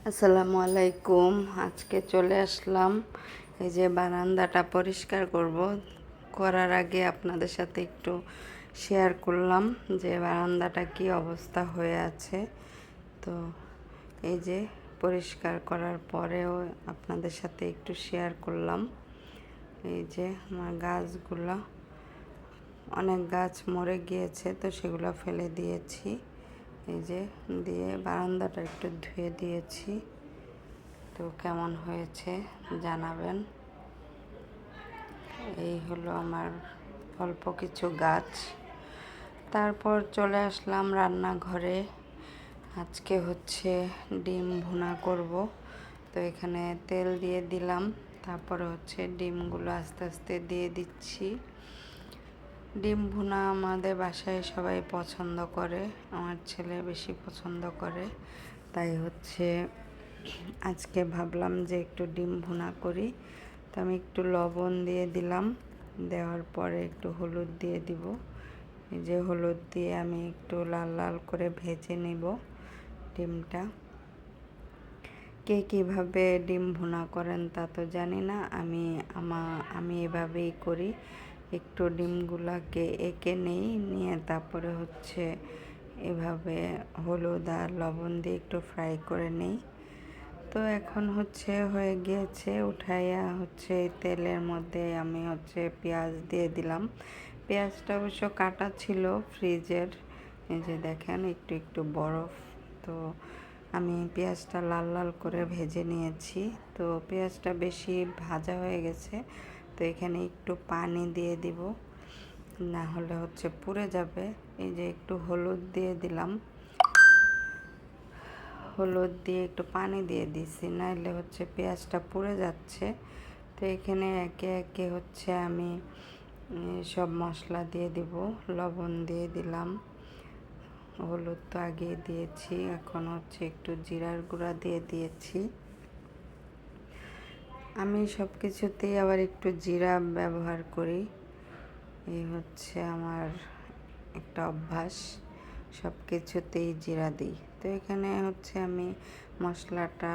আসসালামু আলাইকুম। আজকে চলে আসলাম এই যে বারান্দাটা পরিষ্কার করব। করার আগে আপনাদের সাথে একটু শেয়ার করলাম যে বারান্দাটা কি অবস্থা হয়ে আছে। তো এই যে পরিষ্কার করার পরেও আপনাদের সাথে একটু শেয়ার করলাম। এই যে আমার গাছগুলো, অনেক গাছ মরে গিয়েছে, তো সেগুলো ফেলে দিয়েছি। এই যে দিয়ে বারান্দাটা একটু ধুয়ে দিয়েছি। তো কেমন হয়েছে জানাবেন। এই হলো আমার অল্প কিছু গাছ। তারপর চলে আসলাম রান্নাঘরে। আজকে হচ্ছে ডিম ভুনা করব। তো এখানে তেল দিয়ে দিলাম, তারপরে হচ্ছে ডিমগুলো আস্তে আস্তে দিয়ে দিচ্ছি। ডিম ভুনা আমাদের বাসায় সবাই পছন্দ করে, আমার ছেলে বেশি পছন্দ করে। তাই হচ্ছে আজকে ভাবলাম যে একটু ডিম ভুনা করি। তো আমি একটু লবণ দিয়ে দিলাম, দেওয়ার পরে একটু হলুদ দিয়ে দিব। এই যে হলুদ দিয়ে আমি একটু লাল লাল করে ভেজে নেব ডিমটা। কে কীভাবে ডিম ভুনা করেন তা তো জানি না, আমি এভাবেই করি। একটু ডিমগুলাকে এঁকে নিয়ে তারপরে হচ্ছে এভাবে হলুদ আর লবণ দিয়ে একটু ফ্রাই করে নেই। তো এখন হচ্ছে হয়ে গিয়েছে, উঠাইয়া হচ্ছে তেলের মধ্যে আমি হচ্ছে পেঁয়াজ দিয়ে দিলাম। পেঁয়াজটা অবশ্য কাটা ছিল ফ্রিজের, এই যে দেখেন একটু একটু বরফ। তো আমি পেঁয়াজটা লাল লাল করে ভেজে নিয়েছি। তো পেঁয়াজটা বেশি ভাজা হয়ে গেছে, তো এখানে একটু পানি দিয়ে দিব, না হলে হচ্ছে পুড়ে যাবে। এই যে একটু হলুদ দিয়ে দিলাম, হলুদ দিয়ে একটু পানি দিয়ে দিছি, নাহলে হচ্ছে পেঁয়াজটা পুড়ে যাচ্ছে। তো এখানে একে একে হচ্ছে আমি সব মশলা দিয়ে দিব। লবণ দিয়ে দিলাম, হলুদ তো আগে দিয়েছি, এখন হচ্ছে একটু জিরার গুঁড়া দিয়ে দিয়েছি। আমি সব কিছুতেই আবার একটু জিরা ব্যবহার করি, এই হচ্ছে আমার একটা অভ্যাস, সব কিছুতেই জিরা দিই। তো এখানে হচ্ছে আমি মশলাটা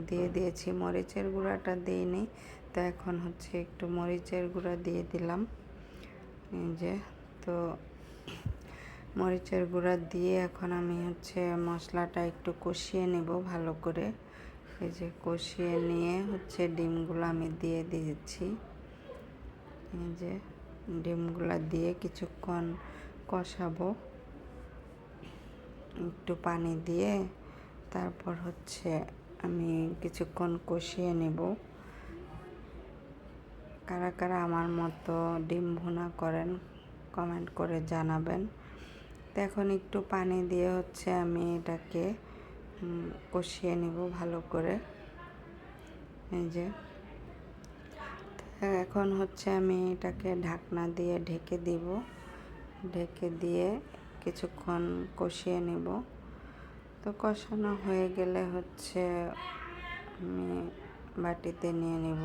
দিয়ে দিয়েছি, মরিচের গুঁড়াটা দিইনি। তো এখন হচ্ছে একটু মরিচের গুঁড়া দিয়ে দিলাম। এই যে তো মরিচের গুঁড়া দিয়ে এখন আমি হচ্ছে মশলাটা একটু কষিয়ে নেব ভালো করে। এই যে কষিয়ে নিয়ে হচ্ছে ডিমগুলো আমি দিয়ে দিয়েছি। এই যে ডিমগুলো দিয়ে কিছুক্ষণ কষাবো, একটু পানি দিয়ে তারপর হচ্ছে আমি কিছুক্ষণ কষিয়ে নেব। কারা কারা আমার মতো ডিম ভুনা করেন কমেন্ট করে জানাবেন। তো এখন একটু পানি দিয়ে হচ্ছে আমি এটাকে কষিয়ে নেব ভালো করে। এই যে এখন হচ্ছে আমি এটাকে ঢাকনা দিয়ে ঢেকে দিব, ঢেকে দিয়ে কিছুক্ষণ কষিয়ে নেব। তো কষানো হয়ে গেলে হচ্ছে আমি বাটিতে নিয়ে নেব।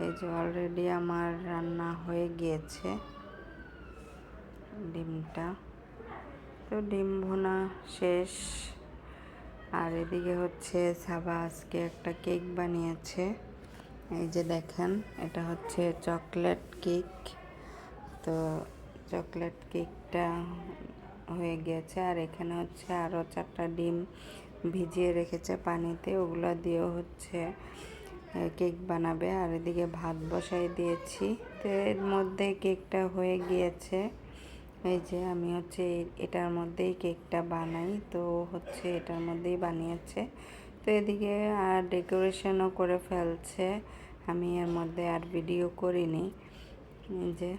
এই যে অলরেডি আমার রান্না হয়ে গিয়েছে ডিমটা। তো ডিম ভুনা শেষ। আর এদিকে হচ্ছে সাবা আজকে একটা কেক বানিয়েছে। এই যে দেখেন, এটা হচ্ছে চকলেট কেক। তো চকলেট কেকটা হয়ে গিয়েছে, আর এখানে হচ্ছে আরও 4টা ডিম ভিজিয়ে রেখেছে পানিতে, ওগুলো দিয়েও হচ্ছে কেক বানাবে। আর এদিকে ভাত বসাই দিয়েছি। তো এর মধ্যে কেকটা হয়ে গিয়েছে। এই যে আমি হচ্ছে এটার মধ্যেই কেকটা বানাই, তো হচ্ছে এটার মধ্যেই বানিয়েছে। তো এদিকে আর ডেকোরেশনও করে ফেলছে, আমি এর মধ্যে আর ভিডিও করিনি। এই যে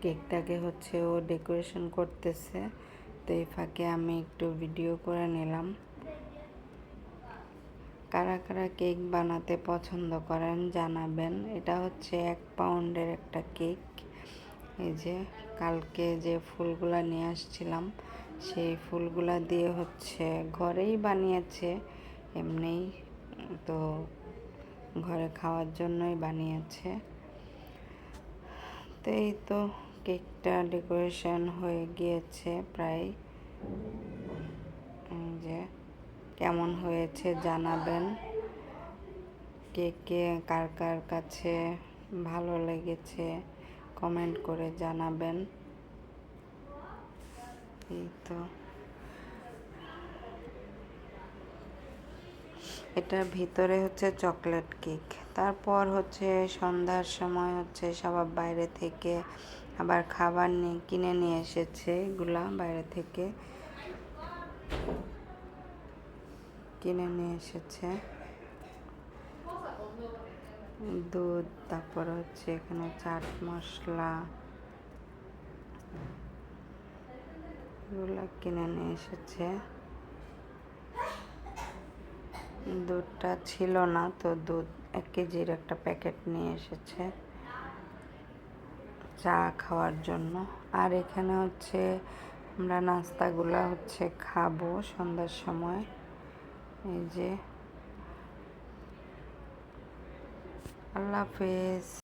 কেকটাকে হচ্ছে ও ডেকোরেশন করতেছে, তো এই ফাঁকে আমি একটু ভিডিও করে নিলাম। কারা কারা কেক বানাতে পছন্দ করেন জানাবেন। এটা হচ্ছে 1 পাউন্ডের একটা কেক। এই যে কালকে যে ফুলগুলা নিয়ে আসছিলাম, সেই ফুলগুলা দিয়ে হচ্ছে ঘরেই বানিয়েছে, এমনিই তো ঘরে খাওয়ার জন্যই বানিয়েছে। তো এই তো কেকটা ডেকোরেশন হয়ে গিয়েছে প্রায়। যে কেমন হয়েছে জানাবেন। কে কে কার কার কাছে ভালো লেগেছে কমেন্ট করে জানাবেন। এই তো এটার ভিতরে হচ্ছে চকলেট কেক। তারপর হচ্ছে সন্ধ্যার সময় হচ্ছে সবাই বাইরে থেকে আবার খাবার কিনে নিয়ে এসেছে। এগুলা বাইরে থেকে কিনে নিয়ে এসেছে, দুধ, তারপর হচ্ছে এখানে চাট মশলা, এগুলো কিনে নিয়ে এসেছে। দুধটা ছিল না, তো দুধ 1 কেজির একটা প্যাকেট নিয়ে এসেছে চা খাওয়ার জন্য। আর এখানে হচ্ছে আমরা নাস্তাগুলো হচ্ছে খাবো সন্ধ্যার সময়। এই যে, আল্লাহ হাফেজ।